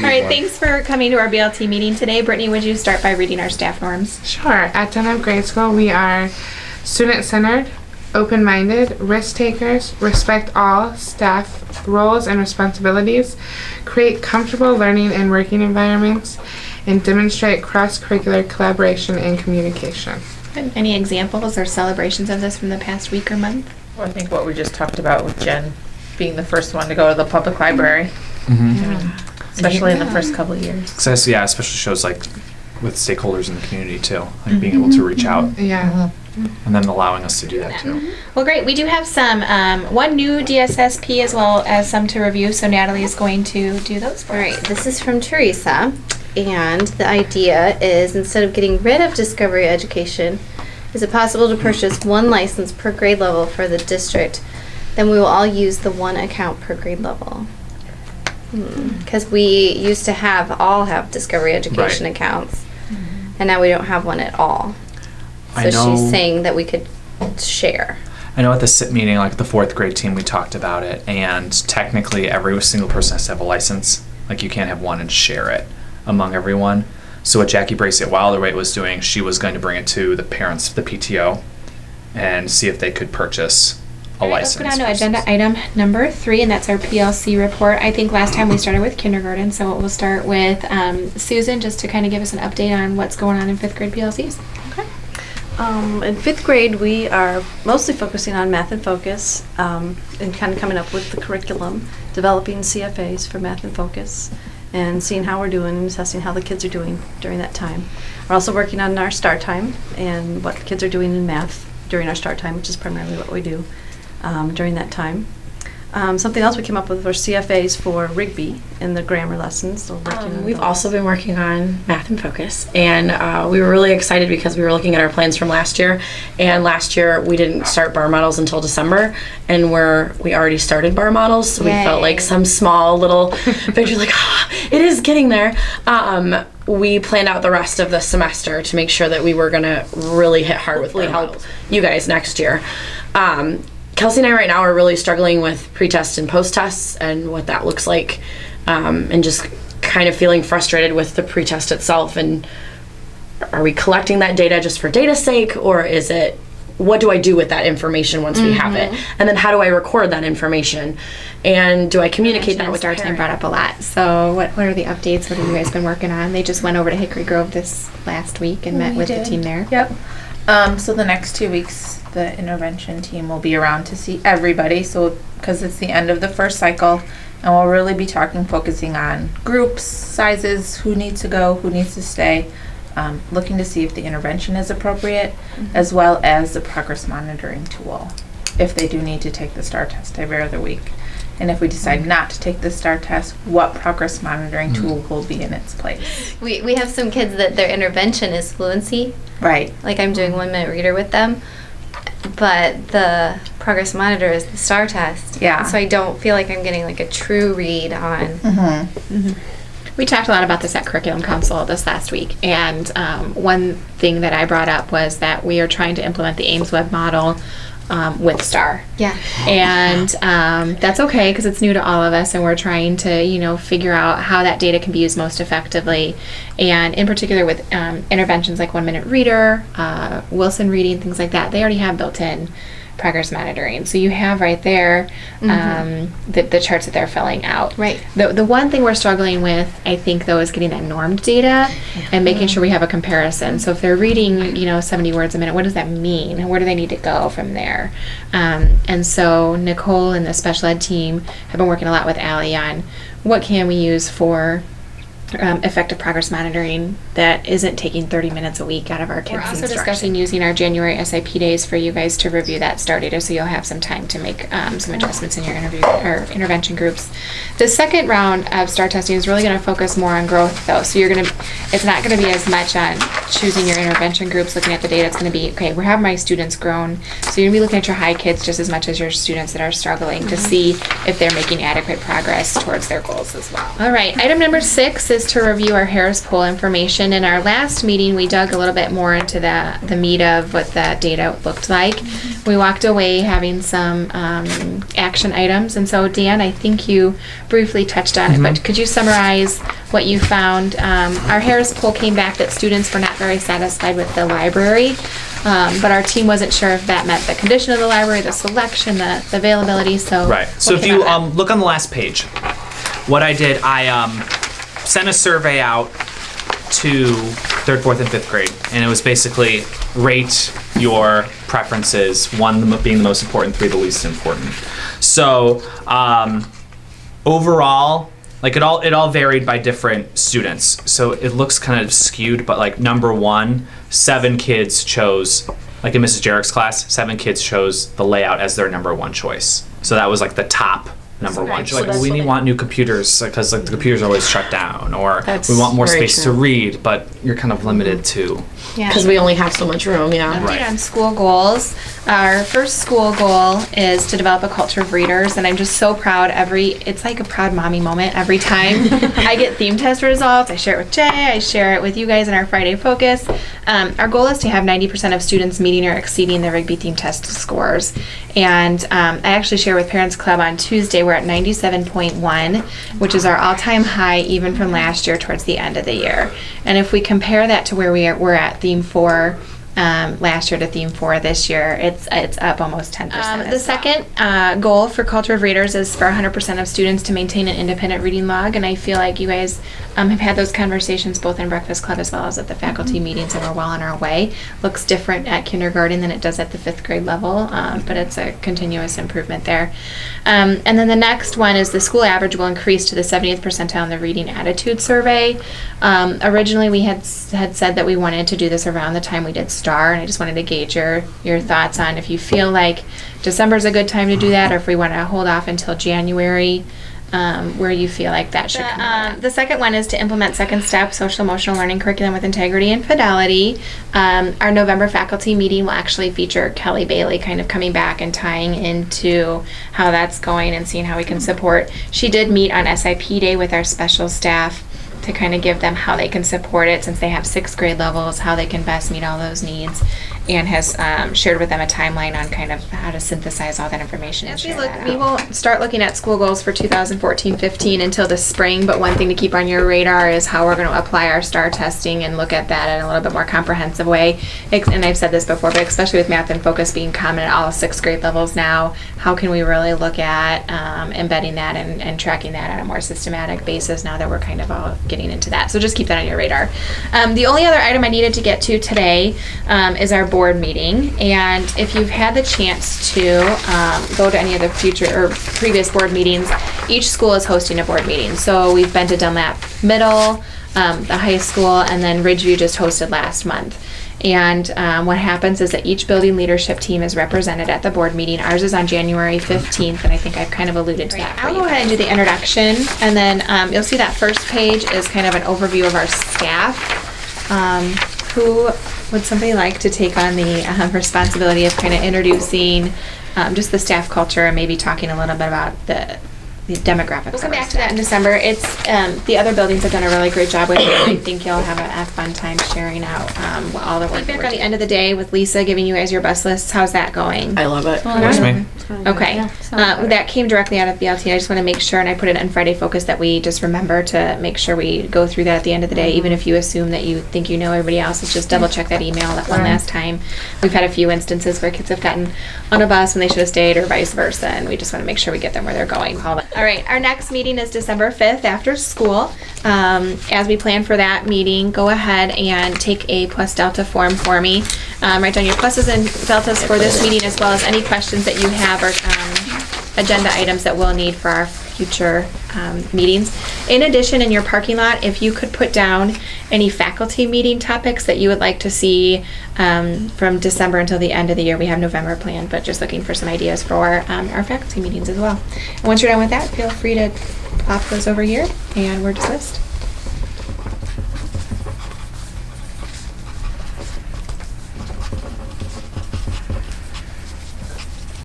All right, thanks for coming to our BLT meeting today. Brittany, would you start by reading our staff norms? Sure. At Dunham Grade School, we are student-centered, open-minded, risk-takers, respect all staff roles and responsibilities, create comfortable learning and working environments, and demonstrate cross-curricular collaboration and communication. Any examples or celebrations of this from the past week or month? Well, I think what we just talked about with Jen being the first one to go to the public library, especially in the first couple of years. So yeah, especially shows like with stakeholders in the community too, like being able to reach out Yeah. and then allowing us to do that too. Well, great. We do have some, one new DSSP as well as some to review, so Natalie is going to do those for us. All right, this is from Teresa, and the idea is instead of getting rid of Discovery Education, is it possible to purchase one license per grade level for the district? Then we will all use the one account per grade level. Because we used to all have Discovery Education Right. accounts, and now we don't have one at all. I So know- she's saying that we could share. I know at the SIP meeting, like the 4th grade team, we talked about it, and technically every single person has to have a license. Like you can't have one and share it among everyone. So what Jackie Bracelet-Wilderweight was doing, she was going to bring it to the parents, the PTO, and see if they could purchase a license. Let's go down to agenda item number 3, and that's our PLC report. I think last time we started with kindergarten, so we'll start with Susan, just to kind of give us an update on what's going on in 5th grade PLCs. In 5th grade, we are mostly focusing on Math and Focus and kind of coming up with the curriculum, developing CFAs for Math and Focus, and seeing how we're doing and assessing how the kids are doing during that time. We're also working on our start time and what the kids are doing in math during our start time, which is primarily what we do during that time. Something else we came up with were CFAs for Rigby in the grammar lessons. So working on We've those. also been working on Math and Focus, and we were really excited because we were looking at our plans from last year, and last year we didn't start bar models until December, and we already started bar models, so we felt like some small little victory, like, it is getting there. We planned out the rest of the semester to make sure that we were going to really hit hard with help you guys next year. Kelsey and I right now are really struggling with pre-test and post-tests and what that looks like, and just kind of feeling frustrated with the pre-test itself. And are we collecting that data just for data's sake, or is it, what do I do with that information once we have it? And then how do I record that information? And do I communicate that with Start time brought up a lot. So what are the updates? What have you guys been working on? They just went over to Hickory Grove this last week and met with the team there. Yep. So the next 2 weeks, the intervention team will be around to see everybody. So because it's the end of the first cycle, and we'll really be focusing on groups, sizes, who needs to go, who needs to stay, looking to see if the intervention is appropriate, as well as the progress monitoring tool, if they do need to take the STAR test every other week. And if we decide not to take the STAR test, what progress monitoring tool will be in its place? We have some kids that their intervention is fluency. Right. Like I'm doing 1 minute reader with them, but the progress monitor is the STAR test. Yeah. So I don't feel like I'm getting like a true read on. We talked a lot about this at Curriculum Council this last week, and one thing that I brought up was that we are trying to implement the Ames Web model with STAR. Yeah. And that's okay because it's new to all of us, and we're trying to, figure out how that data can be used most effectively. And in particular with interventions like 1 minute reader, Wilson reading, things like that, they already have built-in progress monitoring. So you have right there the charts that they're filling out. Right. The one thing we're struggling with, I think, though, is getting that normed data and making sure we have a comparison. So if they're reading, 70 words a minute, what does that mean? Where do they need to go from there? And so Nicole and the special ed team have been working a lot with Allie on what can we use for effective progress monitoring that isn't taking 30 minutes a week out of our kids' instruction. We're also discussing using our January SIP days for you guys to review that STAR data, so you'll have some time to make some adjustments in your intervention groups. The second round of STAR testing is really going to focus more on growth, though. So it's not going to be as much on choosing your intervention groups, looking at the data. It's going to be, okay, where have my students grown? So you're going to be looking at your high kids just as much as your students that are struggling to see if they're making adequate progress towards their goals as well. All right, item number 6 is is to review our Harris Poll information. In our last meeting, we dug a little bit more into the meat of what that data looked like. We walked away having some action items, and so Dan, I think you briefly touched on it, but could you summarize what you found? Our Harris Poll came back that students were not very satisfied with the library, but our team wasn't sure if that meant the condition of the library, the selection, the availability. So Right. So if you look on the last page, what I did, I sent a survey out to 3rd, 4th, and 5th grade, and it was basically rate your preferences, 1 being the most important, 3 the least important. So overall, like it all varied by different students. So it looks kind of skewed, but like number 1, 7 kids chose, like in Mrs. Jarrett's class, 7 kids chose the layout as their number 1 choice. So that was like the top number 1. So Like, that's we want new computers because like the computers are always shut down, or That's we want more very space true. to read, but you're kind of limited to. Because we only have so much room, yeah. Update Right. on school goals. Our first school goal is to develop a culture of readers, and I'm just so proud it's like a proud mommy moment every time I get theme test results. I share it with Jay, I share it with you guys in our Friday focus. Our goal is to have 90% of students meeting or exceeding the Rigby theme test scores. And I actually share with Parents Club on Tuesday, we're at 97.1, which is our all-time high even from last year towards the end of the year. And if we compare that to where we're at theme 4 last year to theme 4 this year, it's up almost 10%. The second goal for Culture of Readers is for 100% of students to maintain an independent reading log, and I feel like you guys have had those conversations both in Breakfast Club as well as at the faculty meetings, and we're well on our way. Looks different at kindergarten than it does at the 5th grade level, but it's a continuous improvement there. And then the next one is the school average will increase to the 70th percentile in the reading attitude survey. Originally we had said that we wanted to do this around the time we did STAR, and I just wanted to gauge your thoughts on if you feel like December is a good time to do that, or if we want to hold off until January, where you feel like that should come out. The second one is to implement second step social emotional learning curriculum with integrity and fidelity. Our November faculty meeting will actually feature Kelly Bailey kind of coming back and tying into how that's going and seeing how we can support. She did meet on SIP day with our special staff to kind of give them how they can support it since they have 6th grade levels, how they can best meet all those needs, and has shared with them a timeline on kind of how to synthesize all that information and share that out. We won't start looking at school goals for 2014-15 until the spring, but one thing to keep on your radar is how we're going to apply our STAR testing and look at that in a little bit more comprehensive way. And I've said this before, but especially with Math and Focus being common at all 6th grade levels now, how can we really look at embedding that and tracking that on a more systematic basis now that we're kind of all getting into that. So just keep that on your radar. The only other item I needed to get to today is our board meeting. And if you've had the chance to go to any of the future or previous board meetings, each school is hosting a board meeting. So we've been to Dunlap Middle, the high school, and then Ridgeview just hosted last month. And what happens is that each building leadership team is represented at the board meeting. Ours is on January 15th, and I think I've kind of alluded to that. I'll go ahead and do the introduction, and then you'll see that first page is kind of an overview of our staff. Who would somebody like to take on the responsibility of kind of introducing just the staff culture and maybe talking a little bit about the demographics? We'll come back to that in December. It's the other buildings have done a really great job with it. I think you'll have a fun time sharing out all the work. Feedback on the end of the day with Lisa giving you guys your bus lists. How's that going? I love it. Works for me. Okay. That came directly out of BLT. I just want to make sure, and I put it in Friday Focus, that we just remember to make sure we go through that at the end of the day. Even if you assume that you think you know everybody else, just double check that email that one last time. We've had a few instances where kids have gotten on a bus when they should have stayed, or vice versa, and we just want to make sure we get them where they're going. All right, our next meeting is December 5th after school. As we plan for that meeting, go ahead and take a plus delta form for me. Write down your pluses and deltas for this meeting, as well as any questions that you have or agenda items that we'll need for our future meetings. In addition, in your parking lot, if you could put down any faculty meeting topics that you would like to see from December until the end of the year. We have November planned, but just looking for some ideas for our faculty meetings as well. And once you're done with that, feel free to pop those over here, and we're dismissed.